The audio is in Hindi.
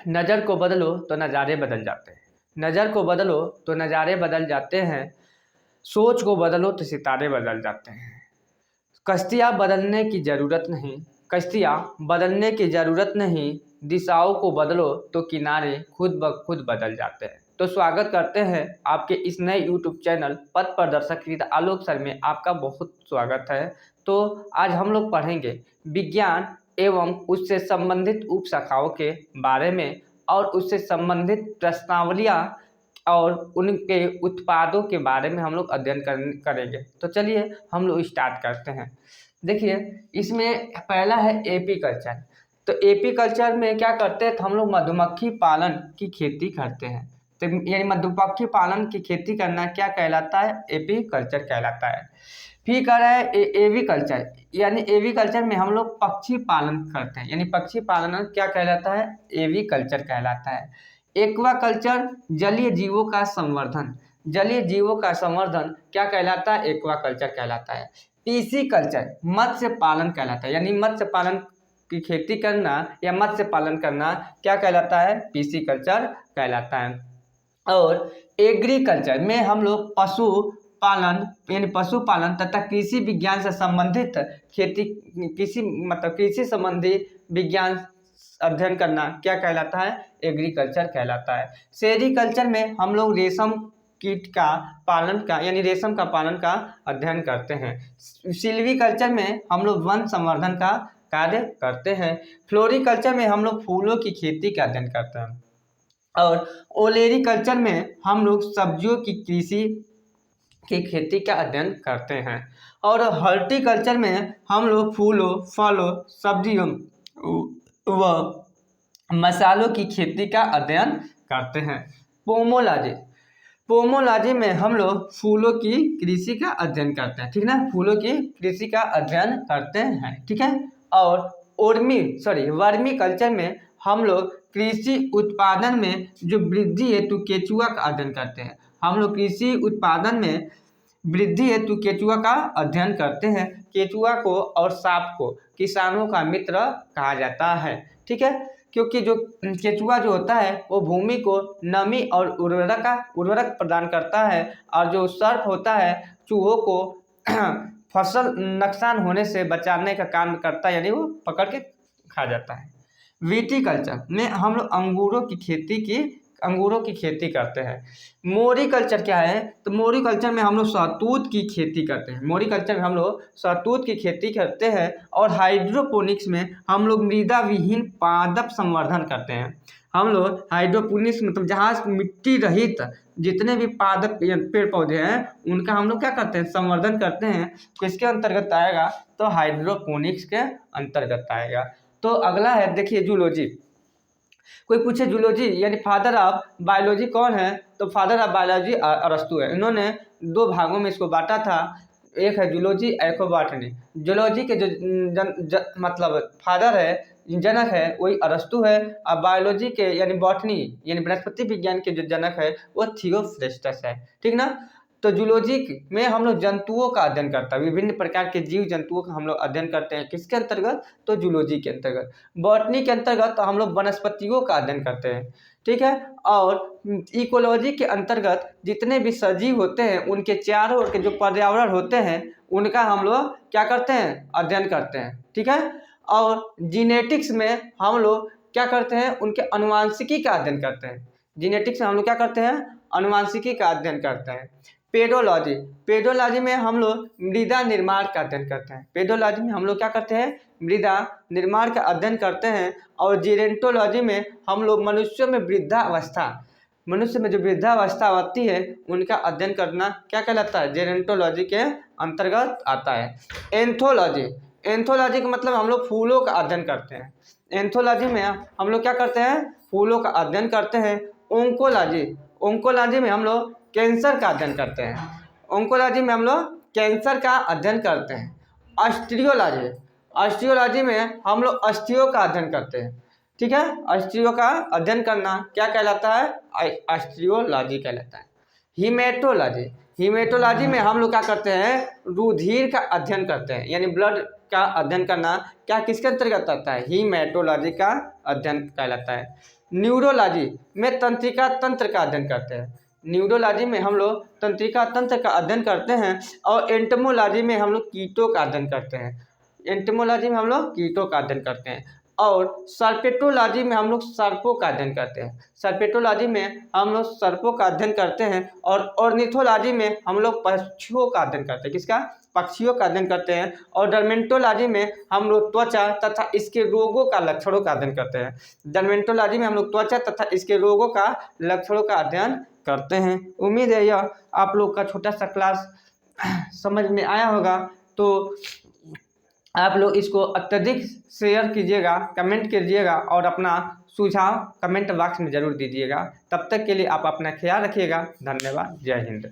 नज़र को बदलो तो नज़ारे बदल जाते हैं। नज़र को बदलो तो नज़ारे बदल जाते हैं। सोच को बदलो तो सितारे बदल जाते हैं। कश्तियाँ बदलने की ज़रूरत नहीं, कश्तियाँ बदलने की ज़रूरत नहीं, दिशाओं को बदलो तो किनारे खुद ब खुद बदल जाते हैं। तो स्वागत करते हैं आपके इस नए यूट्यूब चैनल पथ प्रदर्शक विद आलोक सर में आपका बहुत स्वागत है। तो आज हम लोग पढ़ेंगे विज्ञान एवं उससे संबंधित उपशाखाओं के बारे में और उससे संबंधित प्रश्नावलियाँ और उनके उत्पादों के बारे में हम लोग अध्ययन करेंगे। तो चलिए हम लोग स्टार्ट करते हैं। देखिए इसमें पहला है एपी कल्चर। तो एपी कल्चर में क्या करते हैं, तो हम लोग मधुमक्खी पालन की खेती करते हैं। तो यानी मधुमक्खी पालन की खेती करना क्या कहलाता है, एपी कल्चर कहलाता है। फिर कह रहा है एवी कल्चर, यानी एवी कल्चर में हम लोग पक्षी पालन करते हैं, यानी पक्षी पालन क्या कहलाता है, एवी कल्चर कहलाता है। एक्वा कल्चर जलीय जीवों का संवर्धन, जलीय जीवों का संवर्धन क्या कहलाता है, एक्वा कल्चर कहलाता है। पीसी कल्चर मत्स्य पालन कहलाता है, यानी मत्स्य पालन की खेती करना या मत्स्य पालन करना क्या कहलाता है, पीसी कल्चर कहलाता है। और एग्रीकल्चर में हम लोग पशु पालन यानी पशुपालन तथा कृषि विज्ञान से संबंधित खेती, कृषि संबंधी विज्ञान अध्ययन करना क्या कहलाता है, एग्रीकल्चर कहलाता है। सेरीकल्चर में हम लोग रेशम कीट का पालन का यानी रेशम का पालन का अध्ययन करते हैं। सिल्वीकल्चर में हम लोग वन संवर्धन का कार्य करते हैं। फ्लोरिकल्चर में हम लोग फूलों की खेती का अध्ययन करते हैं। और ओलेरीकल्चर में हम लोग सब्जियों की कृषि की खेती का अध्ययन करते हैं। और हॉर्टिकल्चर में हम लोग फूलों, फलों, सब्जियों व मसालों की खेती का अध्ययन करते हैं। पोमोलॉजी, पोमोलॉजी में हम लोग फूलों की कृषि का अध्ययन करते हैं, ठीक है ना, फूलों की कृषि का अध्ययन करते हैं, ठीक है। और वर्मी कल्चर में हम लोग कृषि उत्पादन में जो वृद्धि हेतु केचुआ का अध्ययन करते हैं। हम लोग कृषि उत्पादन में वृद्धि हेतु केचुआ का अध्ययन करते हैं। केचुआ को और सांप को किसानों का मित्र कहा जाता है, ठीक है, क्योंकि जो केचुआ जो होता है वो भूमि को नमी और उर्वरक प्रदान करता है, और जो सर्प होता है चूहों को फसल नुकसान होने से बचाने का काम करता है, यानी वो पकड़ के खा जाता है। विटीकल्चर में हम लोग अंगूरों की खेती करते हैं। मोरीकल्चर क्या है, तो मोरीकल्चर में हम लोग शहतूत की खेती करते हैं। मोरीकल्चर में हम लोग शहतूत की खेती करते हैं। और हाइड्रोपोनिक्स में हम लोग मृदा विहीन पादप संवर्धन करते हैं। हम लोग हाइड्रोपोनिक्स मतलब जहाँ मिट्टी रहित जितने भी पादप पेड़ पौधे हैं उनका हम लोग क्या करते हैं, संवर्धन करते हैं। किसके अंतर्गत आएगा, तो हाइड्रोपोनिक्स के अंतर्गत आएगा। तो अगला है देखिए जूलॉजी। कोई पूछे जूलॉजी यानी फादर ऑफ बायोलॉजी कौन है, तो फादर ऑफ बायोलॉजी अरस्तु है। इन्होंने दो भागों में इसको बांटा था, एक है जूलॉजी, एक है बॉटनी। जूलॉजी के जो मतलब फादर है, जनक है, वही अरस्तु है। और बायोलॉजी के यानी बॉटनी यानी वनस्पति विज्ञान के जो जनक है वो थियोफ्रेस्टस है, ठीक ना। तो जूलॉजी में हम लोग जंतुओं का अध्ययन करते हैं, विभिन्न प्रकार के जीव जंतुओं का हम लोग अध्ययन करते हैं। किसके अंतर्गत, तो जूलॉजी के अंतर्गत। बॉटनी के अंतर्गत हम लोग वनस्पतियों का अध्ययन करते हैं, ठीक है। और इकोलॉजी के अंतर्गत जितने भी सजीव होते हैं उनके चारों ओर के जो पर्यावरण होते हैं उनका हम लोग क्या करते हैं, अध्ययन करते हैं, ठीक है। और जीनेटिक्स में हम लोग क्या करते हैं, उनके अनुवांशिकी का अध्ययन करते हैं। जीनेटिक्स में हम लोग क्या करते हैं, अनुवांशिकी का अध्ययन करते हैं। पेडोलॉजी, पेडोलॉजी में हम लोग मृदा निर्माण का अध्ययन करते हैं। पेडोलॉजी में हम लोग क्या करते हैं, मृदा निर्माण का अध्ययन करते हैं। और जेरेंटोलॉजी में हम लोग मनुष्य में जो वृद्धावस्था आती है उनका अध्ययन करना क्या कहलाता है, जेरेंटोलॉजी के अंतर्गत आता है। एंथोलॉजी, एंथोलॉजी का मतलब हम लोग फूलों का अध्ययन करते हैं। एंथोलॉजी में हम लोग क्या करते हैं, फूलों का अध्ययन करते हैं। ओंकोलॉजी, ओंकोलॉजी में हम लोग कैंसर का अध्ययन करते हैं। ओंकोलॉजी में हम लोग कैंसर का अध्ययन करते हैं। ऑस्टियोलॉजी, ऑस्टियोलॉजी में हम लोग अस्थियों का अध्ययन करते हैं, ठीक है। अस्थियों का अध्ययन करना क्या कहलाता है, ऑस्टियोलॉजी कहलाता है। हीमेटोलॉजी, हीमेटोलॉजी में हम लोग क्या करते हैं, रुधिर का अध्ययन करते हैं, यानी ब्लड का अध्ययन करना क्या किसके अंतर्गत आता है, हीमेटोलॉजी का अध्ययन कहलाता है। न्यूरोलॉजी में तंत्रिका तंत्र का अध्ययन करते हैं। न्यूरोलॉजी में हम लोग तंत्रिका तंत्र का अध्ययन करते हैं और एंटोमोलॉजी में हम लोग कीटों का अध्ययन करते हैं। एंटोमोलॉजी में हम लोग कीटों का अध्ययन करते हैं और सर्पेटोलॉजी में हम लोग सर्पों का अध्ययन करते हैं। सर्पेटोलॉजी में हम लोग सर्पों का अध्ययन करते हैं और ऑर्निथोलॉजी में हम लोग पक्षियों का अध्ययन करते हैं। किसका? पक्षियों का अध्ययन करते हैं। और डर्मेंटोलॉजी में हम लोग त्वचा तथा इसके रोगों का लक्षणों का अध्ययन करते हैं। डर्मेंटोलॉजी में हम लोग त्वचा तथा इसके रोगों का लक्षणों का अध्ययन करते हैं। उम्मीद है यह आप लोग का छोटा सा क्लास समझ में आया होगा। तो आप लोग इसको अत्यधिक शेयर कीजिएगा, कमेंट कीजिएगा और अपना सुझाव कमेंट बॉक्स में ज़रूर दीजिएगा। तब तक के लिए आप अपना ख्याल रखिएगा। धन्यवाद। जय हिंद।